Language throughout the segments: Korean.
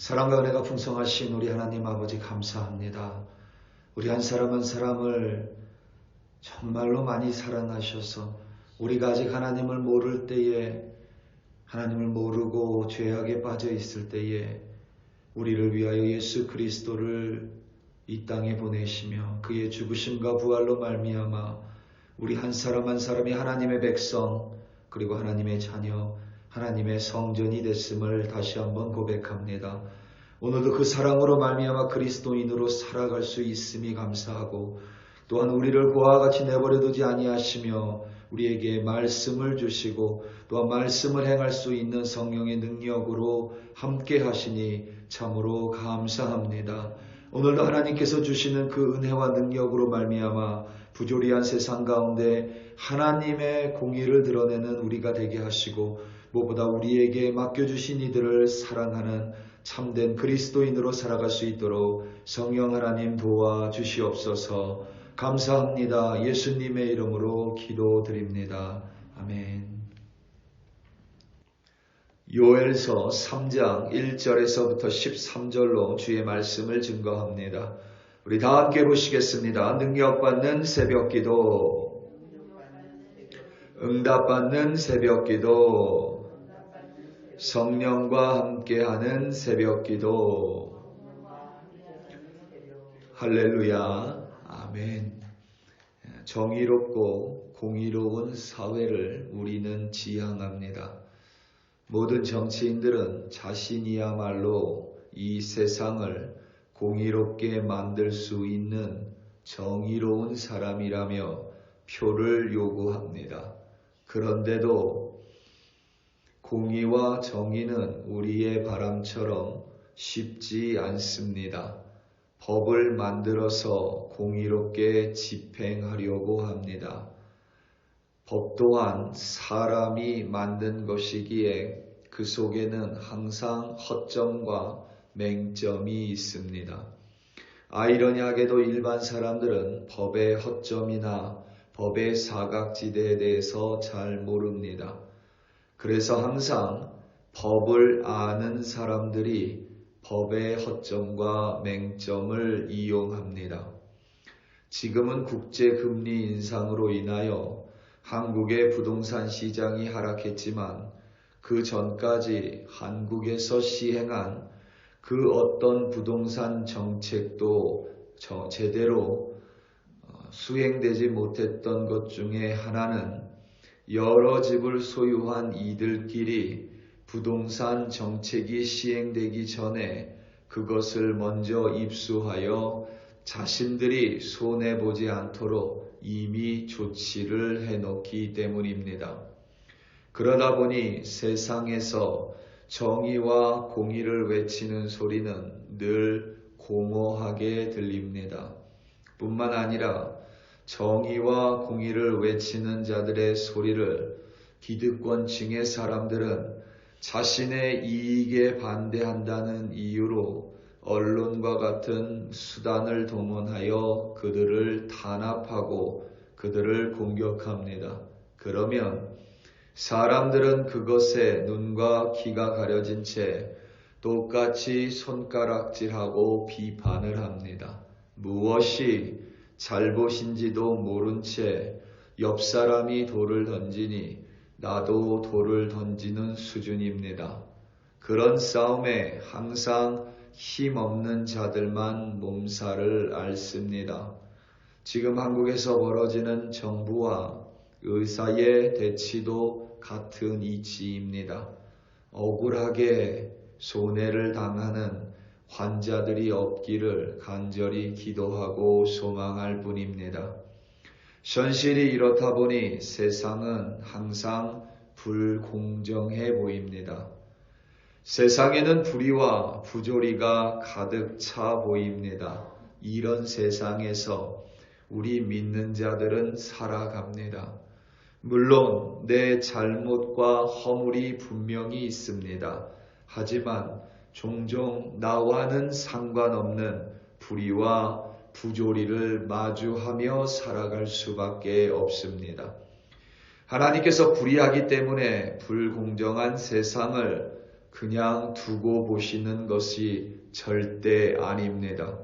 사랑과 은혜가 풍성하신 우리 하나님 아버지 감사합니다. 우리 한 사람 한 사람을 정말로 많이 사랑하셔서 우리가 아직 하나님을 모를 때에, 하나님을 모르고 죄악에 빠져 있을 때에 우리를 위하여 예수 그리스도를 이 땅에 보내시며 그의 죽으심과 부활로 말미암아 우리 한 사람 한 사람이 하나님의 백성 그리고 하나님의 자녀, 하나님의 성전이 됐음을 다시 한번 고백합니다. 오늘도 그 사랑으로 말미암아 그리스도인으로 살아갈 수 있음이 감사하고, 또한 우리를 고아와 같이 내버려두지 아니하시며 우리에게 말씀을 주시고 또한 말씀을 행할 수 있는 성령의 능력으로 함께 하시니 참으로 감사합니다. 오늘도 하나님께서 주시는 그 은혜와 능력으로 말미암아 부조리한 세상 가운데 하나님의 공의를 드러내는 우리가 되게 하시고, 무엇보다 우리에게 맡겨주신 이들을 사랑하는 참된 그리스도인으로 살아갈 수 있도록 성령 하나님 도와주시옵소서. 감사합니다. 예수님의 이름으로 기도드립니다. 아멘. 요엘서 3장 1절에서부터 13절로 주의 말씀을 증거합니다. 우리 다 함께 보시겠습니다. 능력받는 새벽기도, 응답받는 새벽기도, 성령과 함께하는 새벽기도. 할렐루야. 아멘. 정의롭고 공의로운 사회를 우리는 지향합니다. 모든 정치인들은 자신이야말로 이 세상을 공의롭게 만들 수 있는 정의로운 사람이라며 표를 요구합니다. 그런데도 공의와 정의는 우리의 바람처럼 쉽지 않습니다. 법을 만들어서 공의롭게 집행하려고 합니다. 법 또한 사람이 만든 것이기에 그 속에는 항상 허점과 맹점이 있습니다. 아이러니하게도 일반 사람들은 법의 허점이나 법의 사각지대에 대해서 잘 모릅니다. 그래서 항상 법을 아는 사람들이 법의 허점과 맹점을 이용합니다. 지금은 국제금리 인상으로 인하여 한국의 부동산 시장이 하락했지만 그 전까지 한국에서 시행한 그 어떤 부동산 정책도 제대로 수행되지 못했던 것 중에 하나는 여러 집을 소유한 이들끼리 부동산 정책이 시행되기 전에 그것을 먼저 입수하여 자신들이 손해보지 않도록 이미 조치를 해놓기 때문입니다. 그러다 보니 세상에서 정의와 공의를 외치는 소리는 늘 공허하게 들립니다. 뿐만 아니라 정의와 공의를 외치는 자들의 소리를 기득권층의 사람들은 자신의 이익에 반대한다는 이유로 언론과 같은 수단을 동원하여 그들을 탄압하고 그들을 공격합니다. 그러면 사람들은 그것에 눈과 귀가 가려진 채 똑같이 손가락질하고 비판을 합니다. 무엇이 잘못인지도 모른 채 옆 사람이 돌을 던지니 나도 돌을 던지는 수준입니다. 그런 싸움에 항상 힘없는 자들만 몸살을 앓습니다. 지금 한국에서 벌어지는 정부와 의사의 대치도 같은 이치입니다. 억울하게 손해를 당하는 환자들이 없기를 간절히 기도하고 소망할 뿐입니다. 현실이 이렇다 보니 세상은 항상 불공정해 보입니다. 세상에는 불의와 부조리가 가득 차 보입니다. 이런 세상에서 우리 믿는 자들은 살아갑니다. 물론 내 잘못과 허물이 분명히 있습니다. 하지만 종종 나와는 상관없는 불의와 부조리를 마주하며 살아갈 수밖에 없습니다. 하나님께서 불의하기 때문에 불공정한 세상을 그냥 두고 보시는 것이 절대 아닙니다.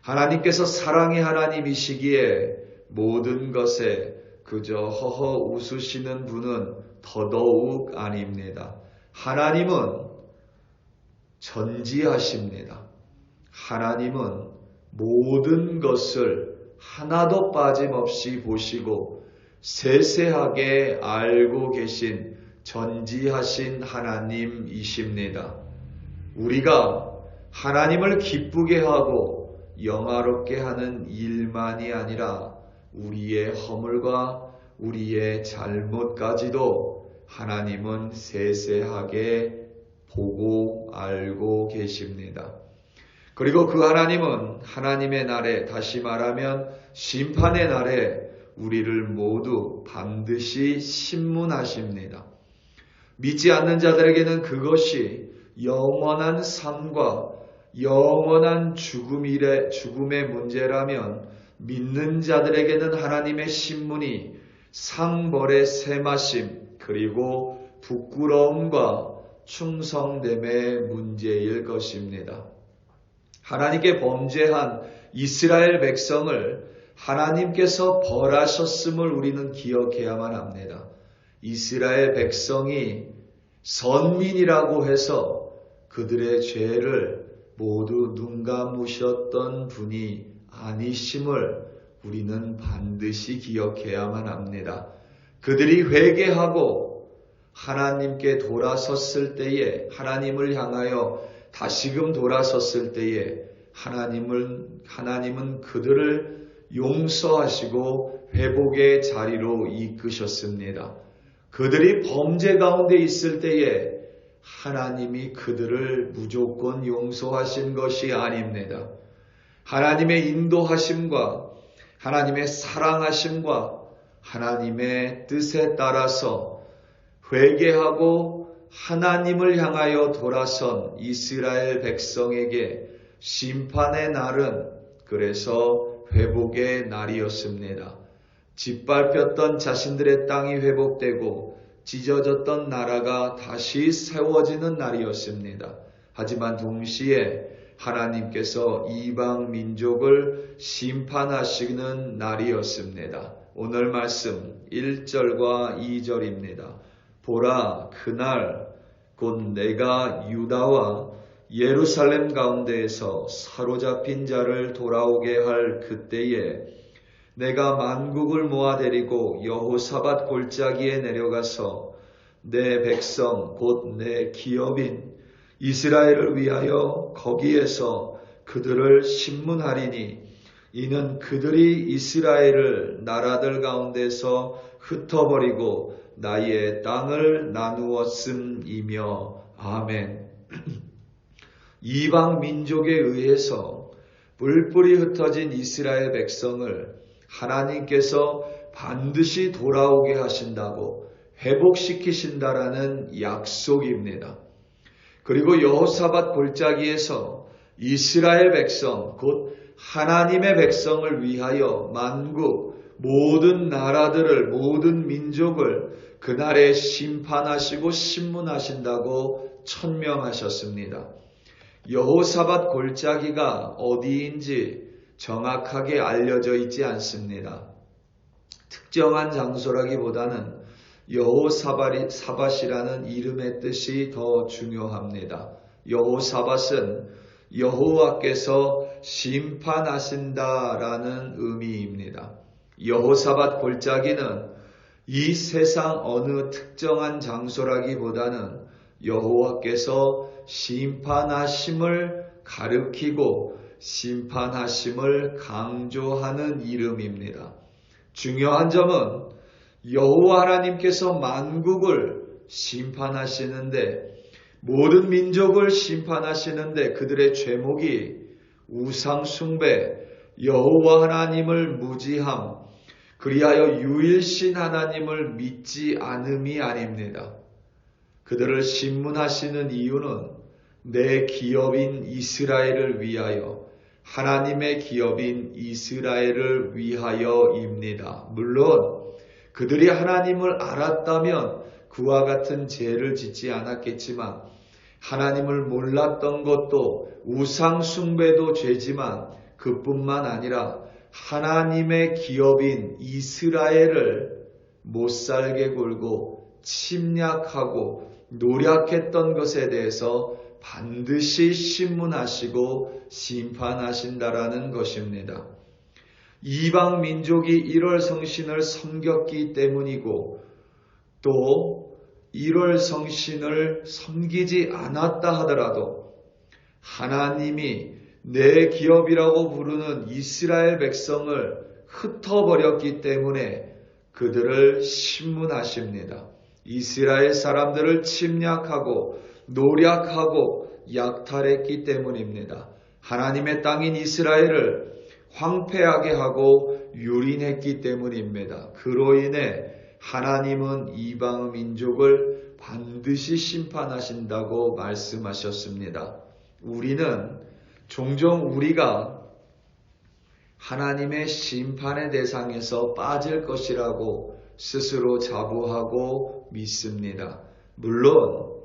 하나님께서 사랑의 하나님이시기에 모든 것에 그저 허허 웃으시는 분은 더더욱 아닙니다. 하나님은 전지하십니다. 하나님은 모든 것을 하나도 빠짐없이 보시고 세세하게 알고 계신 전지하신 하나님이십니다. 우리가 하나님을 기쁘게 하고 영화롭게 하는 일만이 아니라 우리의 허물과 우리의 잘못까지도 하나님은 세세하게 보고 알고 계십니다. 그리고 그 하나님은 하나님의 날에, 다시 말하면 심판의 날에 우리를 모두 반드시 심문하십니다. 믿지 않는 자들에게는 그것이 영원한 삶과 영원한 죽음의 문제라면 믿는 자들에게는 하나님의 심문이 상벌의 세마심 그리고 부끄러움과 충성됨의 문제일 것입니다. 하나님께 범죄한 이스라엘 백성을 하나님께서 벌하셨음을 우리는 기억해야만 합니다. 이스라엘 백성이 선민이라고 해서 그들의 죄를 모두 눈감으셨던 분이 아니심을 우리는 반드시 기억해야만 합니다. 그들이 회개하고 하나님께 돌아섰을 때에, 하나님을 향하여 다시금 돌아섰을 때에 하나님은 그들을 용서하시고 회복의 자리로 이끄셨습니다. 그들이 범죄 가운데 있을 때에 하나님이 그들을 무조건 용서하신 것이 아닙니다. 하나님의 인도하심과 하나님의 사랑하심과 하나님의 뜻에 따라서 회개하고 하나님을 향하여 돌아선 이스라엘 백성에게 심판의 날은 그래서 회복의 날이었습니다. 짓밟혔던 자신들의 땅이 회복되고 찢어졌던 나라가 다시 세워지는 날이었습니다. 하지만 동시에 하나님께서 이방 민족을 심판하시는 날이었습니다. 오늘 말씀 1절과 2절입니다. 보라, 그날 곧 내가 유다와 예루살렘 가운데에서 사로잡힌 자를 돌아오게 할 그때에 내가 만국을 모아 데리고 여호사밧 골짜기에 내려가서 내 백성 곧 내 기업인 이스라엘을 위하여 거기에서 그들을 심문하리니 이는 그들이 이스라엘을 나라들 가운데서 흩어버리고 나의 땅을 나누었음이며 아멘. 이방 민족에 의해서 뿔뿔이 흩어진 이스라엘 백성을 하나님께서 반드시 돌아오게 하신다고 회복시키신다라는 약속입니다. 그리고 여호사밧 골짜기에서 이스라엘 백성, 곧 하나님의 백성을 위하여 만국 모든 나라들을, 모든 민족을 그날에 심판하시고 심문하신다고 천명하셨습니다. 여호사밧 골짜기가 어디인지 정확하게 알려져 있지 않습니다. 특정한 장소라기보다는 여호사밧이라는 이름의 뜻이 더 중요합니다. 여호사밧은 여호와께서 심판하신다라는 의미입니다. 여호사밧 골짜기는 이 세상 어느 특정한 장소라기보다는 여호와께서 심판하심을 가리키고 심판하심을 강조하는 이름입니다. 중요한 점은 여호와 하나님께서 만국을 심판하시는데, 모든 민족을 심판하시는데 그들의 죄목이 우상 숭배, 여호와 하나님을 무지함, 그리하여 유일신 하나님을 믿지 않음이 아닙니다. 그들을 심문하시는 이유는 내 기업인 이스라엘을 위하여, 하나님의 기업인 이스라엘을 위하여입니다. 물론 그들이 하나님을 알았다면 그와 같은 죄를 짓지 않았겠지만 하나님을 몰랐던 것도 우상 숭배도 죄지만 그뿐만 아니라 하나님의 기업인 이스라엘을 못살게 굴고 침략하고 노략했던 것에 대해서 반드시 신문하시고 심판하신다라는 것입니다. 이방 민족이 1월 성신을 섬겼기 때문이고 또 1월 성신을 섬기지 않았다 하더라도 하나님이 내 기업이라고 부르는 이스라엘 백성을 흩어버렸기 때문에 그들을 신문하십니다. 이스라엘 사람들을 침략하고 노략하고 약탈했기 때문입니다. 하나님의 땅인 이스라엘을 황폐하게 하고 유린했기 때문입니다. 그로 인해 하나님은 이방 민족을 반드시 심판하신다고 말씀하셨습니다. 우리는 종종 우리가 하나님의 심판의 대상에서 빠질 것이라고 스스로 자부하고 믿습니다. 물론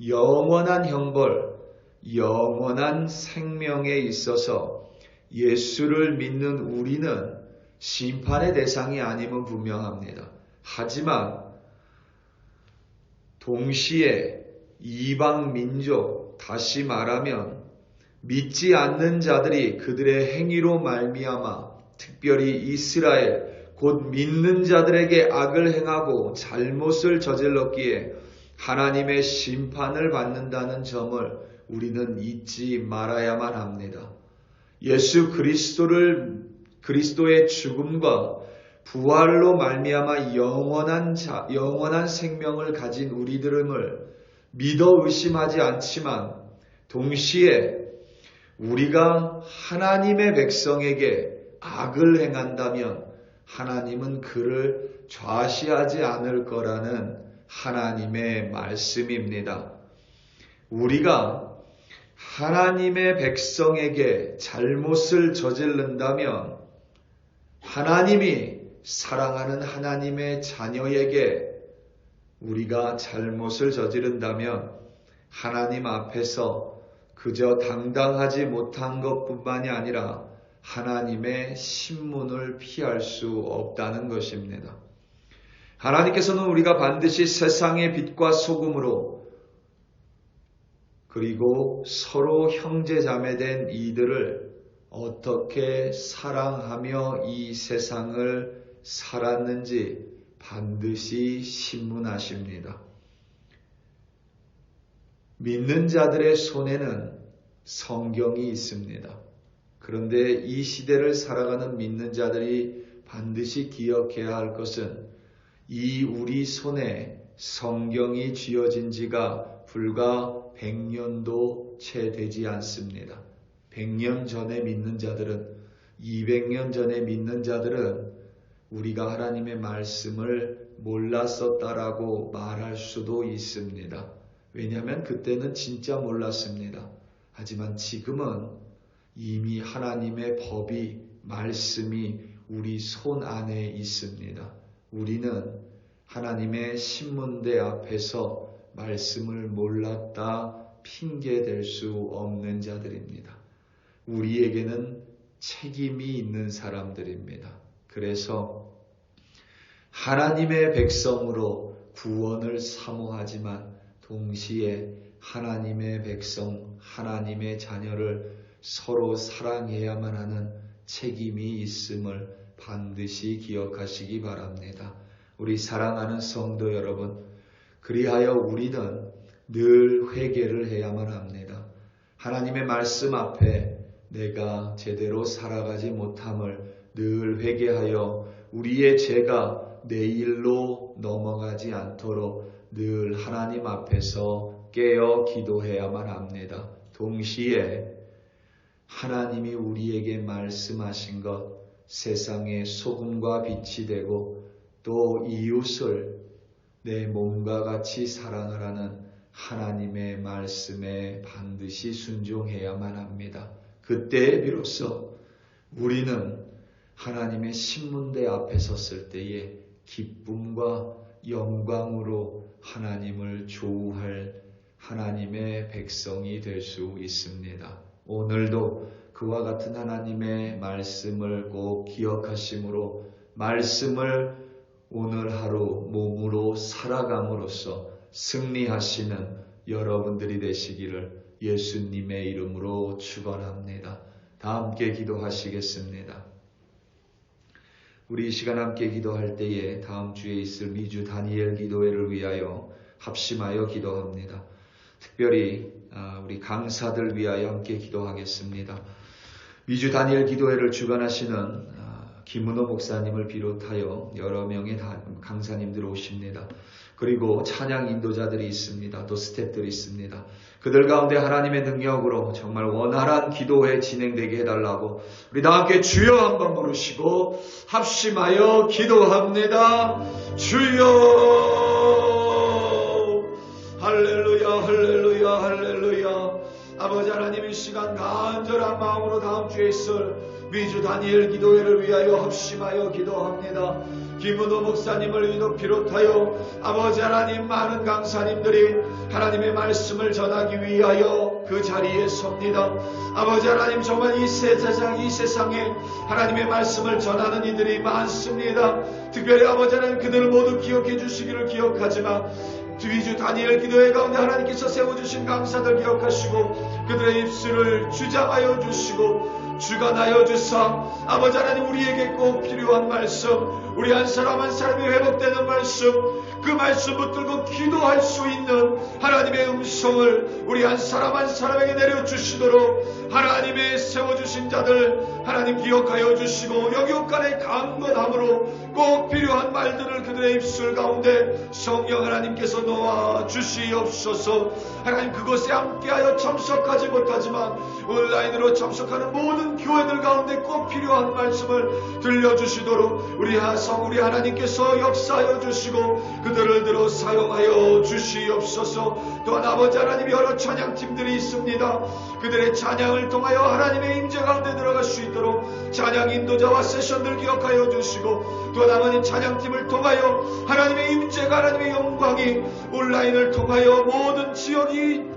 영원한 형벌, 영원한 생명에 있어서 예수를 믿는 우리는 심판의 대상이 아님은 분명합니다. 하지만 동시에 이방 민족, 다시 말하면 믿지 않는 자들이 그들의 행위로 말미암아 특별히 이스라엘, 곧 믿는 자들에게 악을 행하고 잘못을 저질렀기에 하나님의 심판을 받는다는 점을 우리는 잊지 말아야만 합니다. 예수 그리스도의 죽음과 부활로 말미암아 영원한 생명을 가진 우리들을 믿어 의심하지 않지만 동시에 우리가 하나님의 백성에게 악을 행한다면 하나님은 그를 좌시하지 않을 거라는 하나님의 말씀입니다. 우리가 하나님의 백성에게 잘못을 저지른다면 하나님이 사랑하는 하나님의 자녀에게 우리가 잘못을 저지른다면 하나님 앞에서 그저 당당하지 못한 것뿐만이 아니라 하나님의 신문을 피할 수 없다는 것입니다. 하나님께서는 우리가 반드시 세상의 빛과 소금으로 그리고 서로 형제자매된 이들을 어떻게 사랑하며 이 세상을 살았는지 반드시 신문하십니다. 믿는 자들의 손에는 성경이 있습니다. 그런데 이 시대를 살아가는 믿는 자들이 반드시 기억해야 할 것은 이 우리 손에 성경이 쥐어진 지가 불과 100년도 채 되지 않습니다. 100년 전에 믿는 자들은, 200년 전에 믿는 자들은 우리가 하나님의 말씀을 몰랐었다라고 말할 수도 있습니다. 왜냐하면 그때는 진짜 몰랐습니다. 하지만 지금은 이미 하나님의 법이, 말씀이 우리 손 안에 있습니다. 우리는 하나님의 신문대 앞에서 말씀을 몰랐다 핑계댈 수 없는 자들입니다. 우리에게는 책임이 있는 사람들입니다. 그래서 하나님의 백성으로 구원을 사모하지만 동시에 하나님의 백성, 하나님의 자녀를 서로 사랑해야만 하는 책임이 있음을 반드시 기억하시기 바랍니다. 우리 사랑하는 성도 여러분, 그리하여 우리는 늘 회개를 해야만 합니다. 하나님의 말씀 앞에 내가 제대로 살아가지 못함을 늘 회개하여 우리의 죄가 내일로 넘어가지 않도록 늘 하나님 앞에서 깨어 기도해야만 합니다. 동시에 하나님이 우리에게 말씀하신 것, 세상의 소금과 빛이 되고 또 이웃을 내 몸과 같이 사랑하라는 하나님의 말씀에 반드시 순종해야만 합니다. 그때 비로소 우리는 하나님의 신문대 앞에 섰을 때에 기쁨과 영광으로 하나님을 조우할 하나님의 백성이 될 수 있습니다. 오늘도 그와 같은 하나님의 말씀을 꼭 기억하심으로 말씀을 오늘 하루 몸으로 살아감으로써 승리하시는 여러분들이 되시기를 예수님의 이름으로 축원합니다. 다 함께 기도하시겠습니다. 우리 이 시간 함께 기도할 때에 다음 주에 있을 미주 다니엘 기도회를 위하여 합심하여 기도합니다. 특별히 우리 강사들 위하여 함께 기도하겠습니다. 미주 다니엘 기도회를 주관하시는 김은호 목사님을 비롯하여 여러 명의 강사님들 오십니다. 그리고 찬양 인도자들이 있습니다. 또 스태프들이 있습니다. 그들 가운데 하나님의 능력으로 정말 원활한 기도회 진행되게 해달라고 우리 다 함께 주여 한번 부르시고 합심하여 기도합니다. 주여 할렐루야 할렐루야 할렐루야. 아버지 하나님 이 시간 간절한 마음으로 다음 주에 있을 미주 다니엘 기도회를 위하여 합심하여 기도합니다. 김은호 목사님을 비롯하여 아버지 하나님 많은 강사님들이 하나님의 말씀을 전하기 위하여 그 자리에 섭니다. 아버지 하나님 정말 이 세상에 하나님의 말씀을 전하는 이들이 많습니다. 특별히 아버지 하나님 그들을 모두 기억해 주시기를 기억하지만 미주 다니엘 기도회 가운데 하나님께서 세워주신 강사들 기억하시고 그들의 입술을 주장하여 주시고 주관하여 주사 아버지 하나님 우리에게 꼭 필요한 말씀 우리 한 사람 한 사람이 회복되는 말씀 그 말씀 붙들고 기도할 수 있는 하나님의 음성을 우리 한 사람 한 사람에게 내려주시도록 하나님의 세워주신 자들 하나님 기억하여 주시고 영육간의 강건함으로 꼭 필요한 말들을 그들의 입술 가운데 성령 하나님께서 놓아 주시옵소서. 하나님 그곳에 함께하여 참석하지 못하지만 온라인으로 참석하는 모든 교회들 가운데 꼭 필요한 말씀을 들려주시도록 우리 하나님께서 역사하여 주시고 그들을 들어 사용하여 주시옵소서. 또한 아버지 하나님 여러 찬양팀들이 있습니다. 그들의 찬양을 통하여 하나님의 임재 가운데 들어갈 수 있도록 찬양 인도자와 세션들 기억하여 주시고 또한 아버님 찬양팀을 통하여 하나님의 임재가 하나님의 영광이 온라인을 통하여 모든 지역이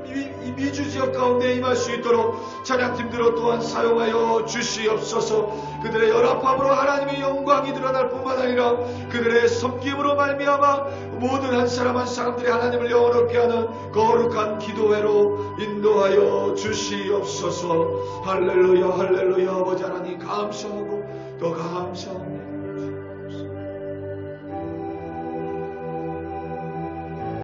미주 지역 가운데 임할 수 있도록 찬양팀들을 또한 사용하여 주시옵소서. 그들의 연합함으로 하나님의 영광이 드러날 뿐만 아니라 그들의 섬김으로 말미암아 모든 한 사람 한 사람들이 하나님을 영원롭게 하는 거룩한 기도회로 인도하여 주시옵소서. 할렐루야 할렐루야. 아버지 하나님 감사하고 또 감사합니다.